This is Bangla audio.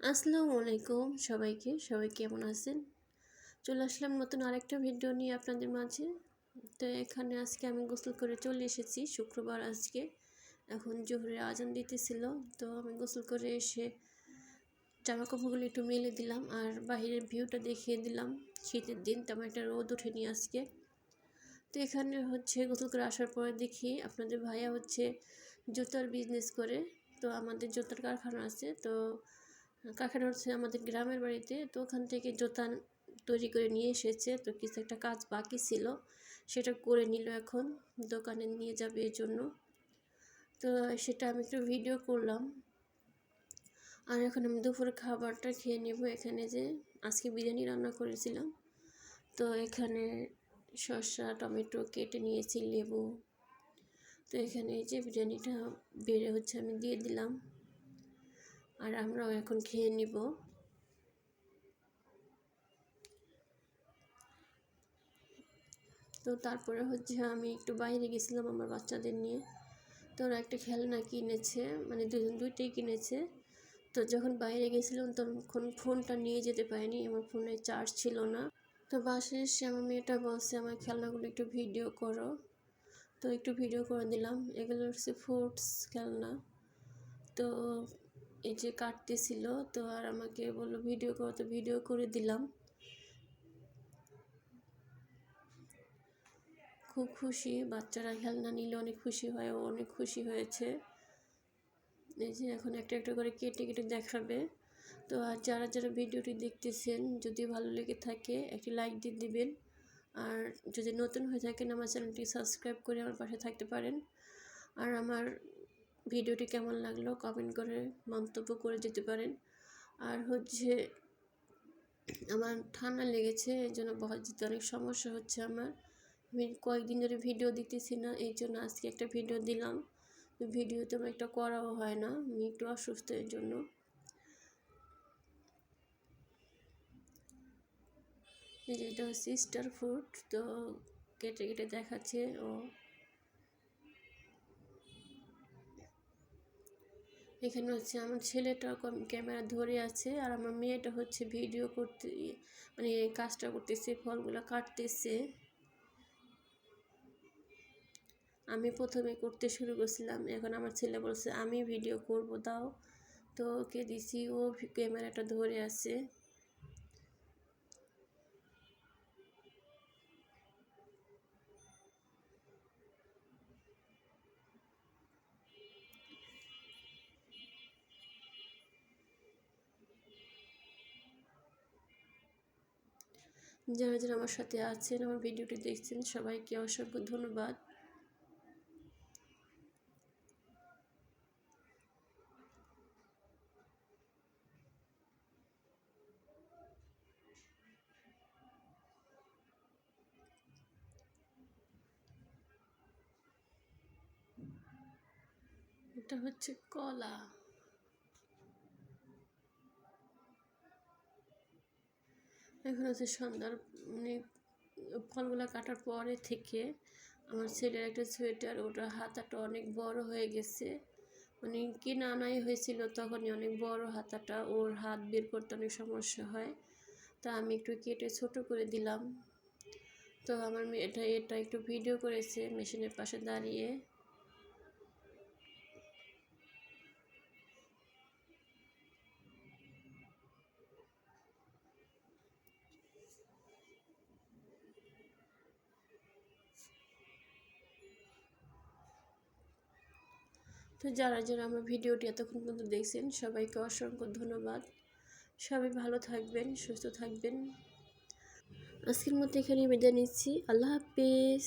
আসসালামু আলাইকুম সবাই কেমন আছেন? চলে আসলাম নতুন আরেকটা ভিডিও নিয়ে আপনাদের মাঝে। তো এখানে আজকে আমি গোসল করে চলে এসেছি, শুক্রবার আজকে। এখন জোহরের আজান দিতেছিল, তো আমি গোসল করে এসে জামাকাপড়গুলো একটু মেলে দিলাম আর বাহিরের ভিউটা দেখিয়ে দিলাম। শীতের দিন, তেমন একটা রোদ ওঠেনি আজকে। তো এখানে গোসল করে আসার পরে দেখি আপনাদের ভাইয়া জুতার বিজনেস করে। তো আমাদের জুতার কারখানা আছে, তো কারখানা আমাদের গ্রামের বাড়িতে। তো ওখান থেকে জুতা তৈরি করে নিয়ে এসেছে, তো কিছু একটা কাজ বাকি ছিল, সেটা করে নিল, এখন দোকানে নিয়ে যাবে এই জন্য। তো সেটা আমি একটু ভিডিও করলাম। আর এখন আমি দুপুরে খাবারটা খেয়ে নেব। এখানে আজকে বিরিয়ানি রান্না করেছিলাম, তো এখানে শসা টমেটো কেটে নিয়েছি, লেবু। তো এখানে বিরিয়ানিটা বেড়ে আমি দিয়ে দিলাম, আর আমরাও এখন খেয়ে নিব। তো তারপরে আমি একটু বাইরে গেছিলাম আমার বাচ্চাদের নিয়ে। তো ওরা একটা খেলনা কিনেছে, মানে দুইটাই কিনেছে। তো যখন বাইরে গেছিলাম তখন ফোনটা নিয়ে যেতে পারিনি, আমার ফোনে চার্জ ছিল না। তো বাসায় এসে আমার মেয়েটা বলছে আমার খেলনাগুলো একটু ভিডিও করো, তো একটু ভিডিও করে দিলাম। এগুলো ফ্রুটস খেলনা। তো কাটতেছিল, তো আর আমাকে বললো ভিডিও করো, তো ভিডিও করে দিলাম। খুব খুশি, বাচ্চারা খেলনা নিলে অনেক খুশি হয়, ও অনেক খুশি হয়েছে। এখন একটা একটা করে কেটে কেটে দেখাবে। তো আর যারা যারা ভিডিওটি দেখতেছেন, যদি ভালো লেগে থাকে একটি লাইক দিয়ে দিবেন। আর যদি নতুন হয়ে থাকেন আমার চ্যানেলটি সাবস্ক্রাইব করে আমার পাশে থাকতে পারেন। আর আমার ভিডিওটি কেমন লাগলো কমেন্ট করে মন্তব্য করে দিতে পারেন। আর আমার ঠান্ডা লেগেছে, এই জন্য বহাল যেতে অনেক সমস্যা হচ্ছে আমার। আমি কয়েকদিন ধরে ভিডিও দিতেছি না, এই জন্য আজকে একটা ভিডিও দিলাম। ভিডিও তেমন একটা করাও হয় না, আমি একটু অসুস্থ এর জন্য। এটা স্টার ফ্রুট, তো কেটে কেটে দেখাচ্ছে ও। এখানে আমার ছেলেটা ক্যামেরা ধরে আছে, আর আমার মেয়েটা ভিডিও করতে, মানে কাজটা করতেছে, ফলগুলো কাটতেছে। আমি প্রথমে করতে শুরু করছিলাম, এখন আমার ছেলে বলছে আমি ভিডিও করব, দাও। তো ওকে দিছি, ও ক্যামেরাটা ধরে আছে। যারা যারা আমার সাথে আছেন, আমার ভিডিওটি দেখছেন, সবাইকে অসংখ্য ধন্যবাদ। এটা কলা। এখন সন্ধ্যার, মানে ফলগুলো কাটার পরে থেকে আমার ছেলের একটা সোয়েটার, ওটা হাতাটা অনেক বড় হয়ে গেছে, মানে কিনে আনাই হয়েছিল তখনই অনেক বড় হাতাটা, ওর হাত বের করতে অনেক সমস্যা হয়। তা আমি একটু কেটে ছোট করে দিলাম। তো আমার মেয়েটা এটা একটু ভিডিও করেছে মেশিনের পাশে দাঁড়িয়ে। তো যারা যারা আমার ভিডিওটি এতক্ষণ পর্যন্ত দেখছেন, সবাইকে অসংখ্য ধন্যবাদ। সবাই ভালো থাকবেন, সুস্থ থাকবেন। আজকের মতো এখানে বিদায় নিচ্ছি। আল্লাহ হাফিজ।